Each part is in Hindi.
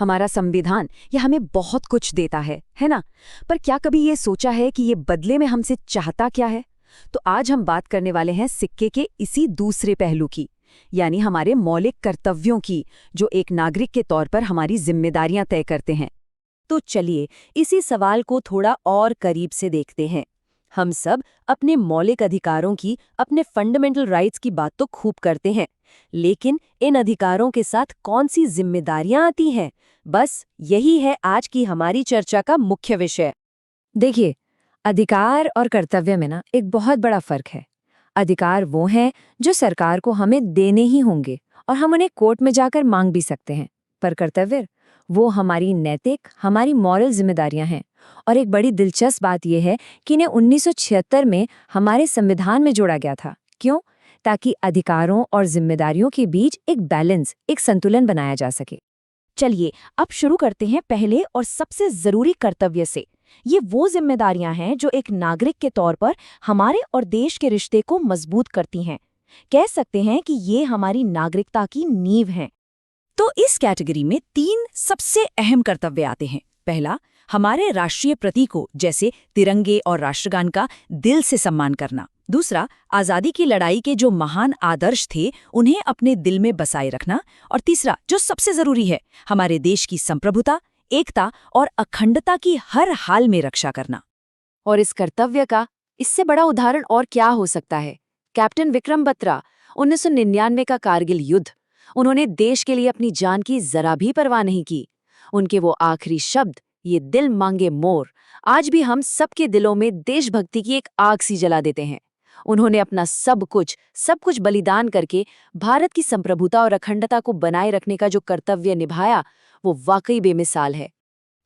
हमारा संविधान ये हमें बहुत कुछ देता है ना? पर क्या कभी ये सोचा है कि ये बदले में हमसे चाहता क्या है? तो आज हम बात करने वाले हैं सिक्के के इसी दूसरे पहलू की, यानी हमारे मौलिक कर्तव्यों की, जो एक नागरिक के तौर पर हमारी जिम्मेदारियां तय करते हैं। तो चलिए इसी सवाल को थोड़ा और करीब से देखते हैं। हम सब अपने मौलिक अधिकारों की, अपने फंडामेंटल राइट्स की बात तो खूब करते हैं, लेकिन इन अधिकारों के साथ कौन सी जिम्मेदारियां आती हैं? बस यही है आज की हमारी चर्चा का मुख्य विषय। देखिए, अधिकार और कर्तव्य में ना एक बहुत बड़ा फर्क है। अधिकार वो हैं जो सरकार को हमें देने ही होंगे और हम उन्हें कोर्ट में जाकर मांग भी सकते हैं। पर कर्तव्य वो हमारी नैतिक, हमारी मॉरल जिम्मेदारियां हैं। और एक बड़ी दिलचस्प बात यह है कि इन्हें 1976 में हमारे संविधान में जोड़ा गया था। क्यों? ताकि अधिकारों और जिम्मेदारियों के बीच एक बैलेंस, एक संतुलन बनाया जा सके। चलिए अब शुरू करते हैं पहले और सबसे जरूरी कर्तव्य से। ये वो जिम्मेदारियां हैं जो एक नागरिक के तौर पर हमारे और देश के रिश्ते को मजबूत करती हैं। कह सकते हैं कि ये हमारी नागरिकता की नींव हैं। तो इस कैटेगरी में 3 सबसे अहम कर्तव्य आते हैं। पहला, हमारे राष्ट्रीय प्रतीकों जैसे तिरंगे और राष्ट्रगान का दिल से सम्मान करना। दूसरा, आज़ादी की लड़ाई के जो महान आदर्श थे उन्हें अपने दिल में बसाए रखना। और तीसरा, जो सबसे जरूरी है, हमारे देश की संप्रभुता, एकता और अखंडता की हर हाल में रक्षा करना। और इस कर्तव्य का इससे बड़ा उदाहरण और क्या हो सकता है? कैप्टन विक्रम बत्रा, 1999 का कारगिल युद्ध। उन्होंने देश के लिए अपनी जान की जरा भी परवाह नहीं की। उनके वो आखिरी शब्द, ये दिल मांगे मोर, आज भी हम सबके दिलों में देशभक्ति की एक आग सी जला देते हैं। उन्होंने अपना सब कुछ बलिदान करके भारत की संप्रभुता और अखंडता को बनाए रखने का जो कर्तव्य निभाया, वो वाकई बेमिसाल है।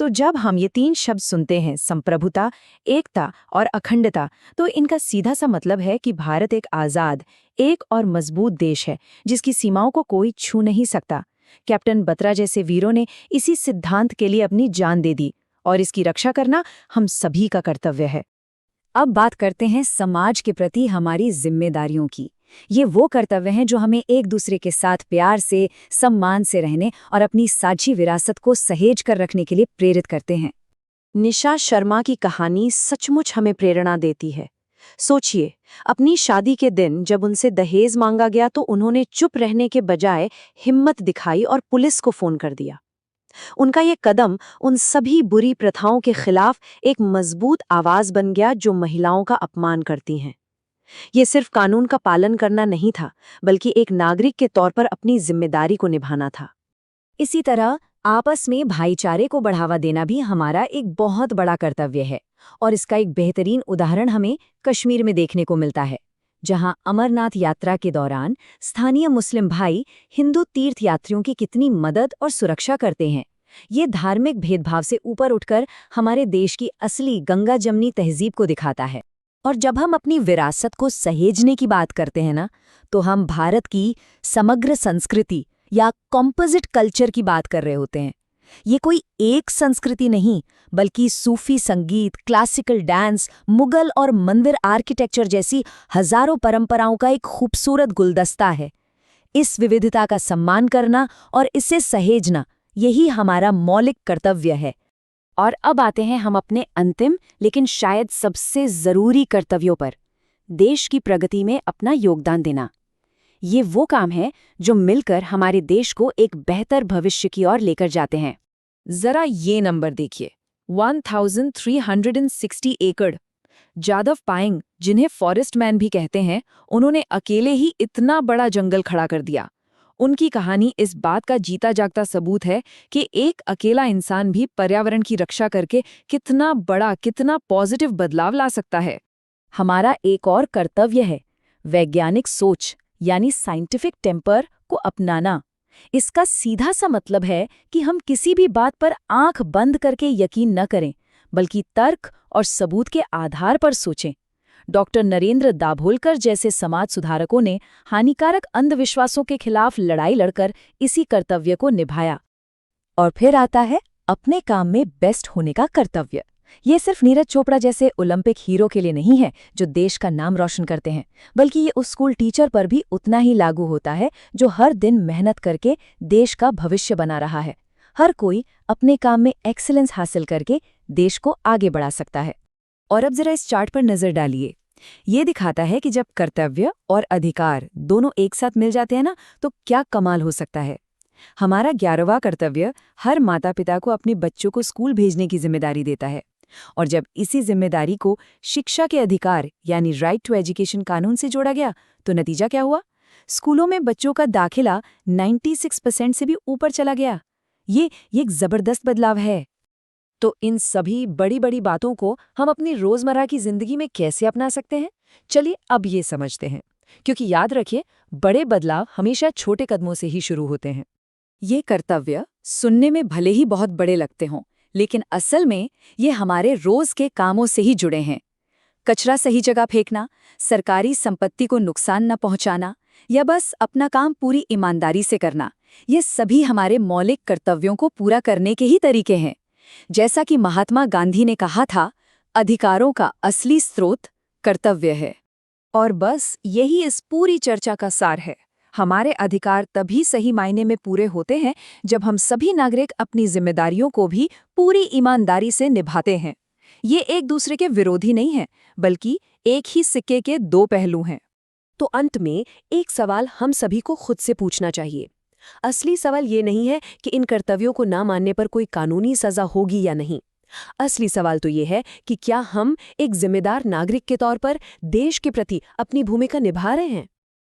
तो जब हम ये 3 शब्द सुनते हैं, संप्रभुता, एकता और अखंडता, तो इनका सीधा सा मतलब है कि भारत एक आज़ाद, एक और मजबूत देश है जिसकी सीमाओं को कोई छू नहीं सकता। कैप्टन बत्रा जैसे वीरों ने इसी सिद्धांत के लिए अपनी जान दे दी और इसकी रक्षा करना हम सभी का कर्तव्य है। अब बात करते हैं समाज के प्रति हमारी जिम्मेदारियों की। ये वो कर्तव्य हैं जो हमें एक दूसरे के साथ प्यार से, सम्मान से रहने और अपनी साझी विरासत को सहेज कर रखने के लिए प्रेरित करते हैं। निशा शर्मा की कहानी सचमुच हमें प्रेरणा देती है। सोचिए, अपनी शादी के दिन जब उनसे दहेज मांगा गया तो उन्होंने चुप रहने के बजाय हिम्मत दिखाई और पुलिस को फोन कर दिया। उनका ये कदम उन सभी बुरी प्रथाओं के खिलाफ एक मजबूत आवाज बन गया जो महिलाओं का अपमान करती हैं। ये सिर्फ कानून का पालन करना नहीं था, बल्कि एक नागरिक के तौर पर अपनी जिम्मेदारी को निभाना था। इसी तरह आपस में भाईचारे को बढ़ावा देना भी हमारा एक बहुत बड़ा कर्तव्य है। और इसका एक बेहतरीन उदाहरण हमें कश्मीर में देखने को मिलता है, जहां अमरनाथ यात्रा के दौरान स्थानीय मुस्लिम भाई हिंदू तीर्थयात्रियों की कितनी मदद और सुरक्षा करते हैं। ये धार्मिक भेदभाव से ऊपर उठकर हमारे देश की असली गंगा जमनी तहजीब को दिखाता है। और जब हम अपनी विरासत को सहेजने की बात करते हैं ना, तो हम भारत की समग्र संस्कृति या कॉम्पोजिट कल्चर की बात कर रहे होते हैं। ये कोई एक संस्कृति नहीं, बल्कि सूफी संगीत, क्लासिकल डांस, मुगल और मंदिर आर्किटेक्चर जैसी हजारों परंपराओं का एक खूबसूरत गुलदस्ता है। इस विविधता का सम्मान करना और इसे सहेजना, यही हमारा मौलिक कर्तव्य है। और अब आते हैं हम अपने अंतिम लेकिन शायद सबसे जरूरी कर्तव्यों पर, देश की प्रगति में अपना योगदान देना। ये वो काम है जो मिलकर हमारे देश को एक बेहतर भविष्य की ओर लेकर जाते हैं। जरा ये नंबर देखिए, 1360 एकड़। जादव पायेंग, जिन्हें फॉरेस्ट मैन भी कहते हैं, उन्होंने अकेले ही इतना बड़ा जंगल खड़ा कर दिया। उनकी कहानी इस बात का जीता जागता सबूत है कि एक अकेला इंसान भी पर्यावरण की रक्षा करके कितना बड़ा, कितना पॉजिटिव बदलाव ला सकता है। हमारा एक और कर्तव्य है वैज्ञानिक सोच, यानी साइंटिफिक टेम्पर को अपनाना। इसका सीधा सा मतलब है कि हम किसी भी बात पर आंख बंद करके यकीन न करें, बल्कि तर्क और सबूत के आधार पर सोचें। डॉक्टर नरेंद्र दाभोलकर जैसे समाज सुधारकों ने हानिकारक अंधविश्वासों के खिलाफ लड़ाई लड़कर इसी कर्तव्य को निभाया। और फिर आता है अपने काम में बेस्ट होने का कर्तव्य। ये सिर्फ नीरज चोपड़ा जैसे ओलंपिक हीरो के लिए नहीं है जो देश का नाम रोशन करते हैं, बल्कि ये उस स्कूल टीचर पर भी उतना ही लागू होता है जो हर दिन मेहनत करके देश का भविष्य बना रहा है। हर कोई अपने काम में एक्सीलेंस हासिल करके देश को आगे बढ़ा सकता है। और अब जरा इस चार्ट पर नजर डालिए। ये दिखाता है कि जब कर्तव्य और अधिकार दोनों एक साथ मिल जाते हैं ना, तो क्या कमाल हो सकता है। हमारा 11वां कर्तव्य हर माता पिता को अपने बच्चों को स्कूल भेजने की जिम्मेदारी देता है। और जब इसी जिम्मेदारी को शिक्षा के अधिकार यानी राइट टू एजुकेशन कानून से जोड़ा गया, तो नतीजा क्या हुआ? स्कूलों में बच्चों का दाखिला 96% से भी ऊपर चला गया। ये एक जबरदस्त बदलाव है। तो इन सभी बड़ी बड़ी बातों को हम अपनी रोजमर्रा की जिंदगी में कैसे अपना सकते हैं? चलिए अब ये समझते हैं, क्योंकि याद रखिए, बड़े बदलाव हमेशा छोटे कदमों से ही शुरू होते हैं। ये कर्तव्य सुनने में भले ही बहुत बड़े लगते हों, लेकिन असल में ये हमारे रोज के कामों से ही जुड़े हैं। कचरा सही जगह फेंकना, सरकारी संपत्ति को नुकसान न पहुंचाना, या बस अपना काम पूरी ईमानदारी से करना, ये सभी हमारे मौलिक कर्तव्यों को पूरा करने के ही तरीके हैं। जैसा कि महात्मा गांधी ने कहा था, अधिकारों का असली स्रोत कर्तव्य है। और बस यही इस पूरी चर्चा का सार है। हमारे अधिकार तभी सही मायने में पूरे होते हैं जब हम सभी नागरिक अपनी जिम्मेदारियों को भी पूरी ईमानदारी से निभाते हैं। ये एक दूसरे के विरोधी नहीं हैं, बल्कि एक ही सिक्के के दो पहलू हैं। तो अंत में एक सवाल हम सभी को खुद से पूछना चाहिए। असली सवाल ये नहीं है कि इन कर्तव्यों को ना मानने पर कोई कानूनी सजा होगी या नहीं। असली सवाल तो ये है कि क्या हम एक जिम्मेदार नागरिक के तौर पर देश के प्रति अपनी भूमिका निभा रहे हैं।